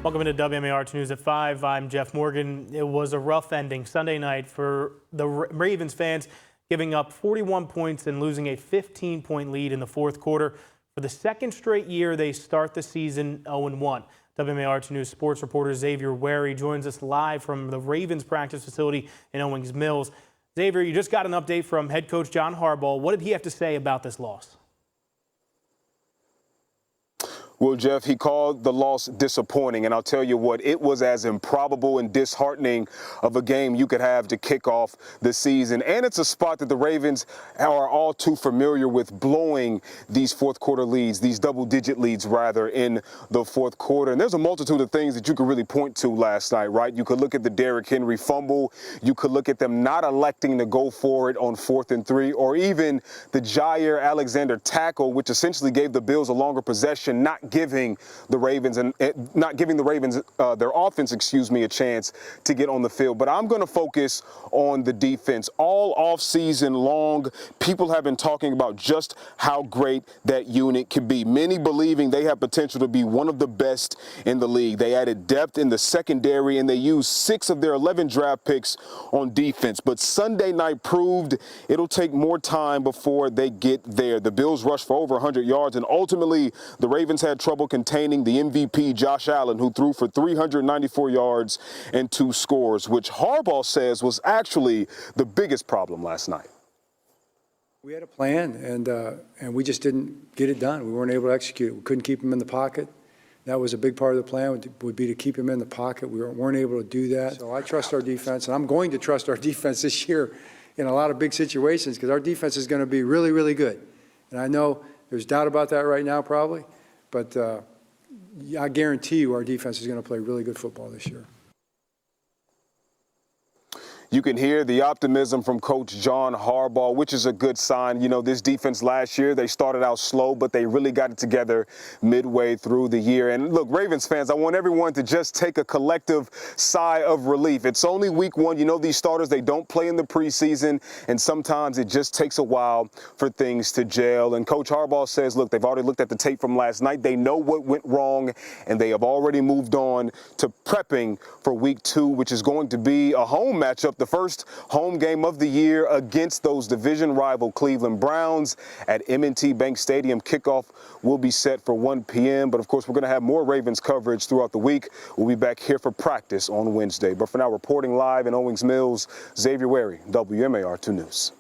Welcome into WMAR-2 News at 5. I'm Jeff Morgan. It was a rough ending Sunday night for the Ravens fans, giving up 41 points and losing a 15-point lead in the fourth quarter. For the second straight year, they start the season 0-1. WMAR-2 News sports reporter Xavier Wherry joins us live from the Ravens practice facility in Owings Mills. Xavier, you just got an update from head coach John Harbaugh. What did he have to say about this loss? Well, Jeff, he called the loss disappointing, and I'll tell you what, it was as improbable and disheartening of a game you could have to kick off the season. And it's a spot that the Ravens are all too familiar with, blowing these fourth quarter leads, these double-digit leads, rather, in the fourth quarter. And there's a multitude of things that you could really point to last night, right? You could look at the Derrick Henry fumble. You could look at them not electing to go for it on 4th and 3, or even the Jair Alexander tackle, which essentially gave the Bills a longer possession, not giving the Ravens their offense, a chance to get on the field. But I'm going to focus on the defense. All offseason long, people have been talking about just how great that unit can be. Many believing they have potential to be one of the best in the league. They added depth in the secondary, and they used 6 of their 11 draft picks on defense. But Sunday night proved it'll take more time before they get there. The Bills rushed for over 100 yards, and ultimately the Ravens had trouble containing the MVP Josh Allen, who threw for 394 yards and 2 scores, which Harbaugh says was actually the biggest problem last night. We had a plan, and we just didn't get it done. We weren't able to execute. We couldn't keep him in the pocket. That was a big part of the plan, would be to keep him in the pocket. We weren't able to do that. So I trust our defense, and I'm going to trust our defense this year in a lot of big situations, because our defense is going to be really, really good. And I know there's doubt about that right now, probably. But I guarantee you our defense is going to play really good football this year. You can hear the optimism from Coach John Harbaugh, which is a good sign. You know, this defense last year, they started out slow, but they really got it together midway through the year. And look, Ravens fans, I want everyone to just take a collective sigh of relief. It's only week 1. You know, these starters, they don't play in the preseason, and sometimes it just takes a while for things to gel. And Coach Harbaugh says, look, they've already looked at the tape from last night. They know what went wrong, and they have already moved on to prepping for week 2, which is going to be a home matchup, the first home game of the year against those division rival Cleveland Browns at M&T Bank Stadium. Kickoff will be set for 1 p.m. But, of course, we're going to have more Ravens coverage throughout the week. We'll be back here for practice on Wednesday. But for now, reporting live in Owings Mills, Xavier Wherry, WMAR-2 News.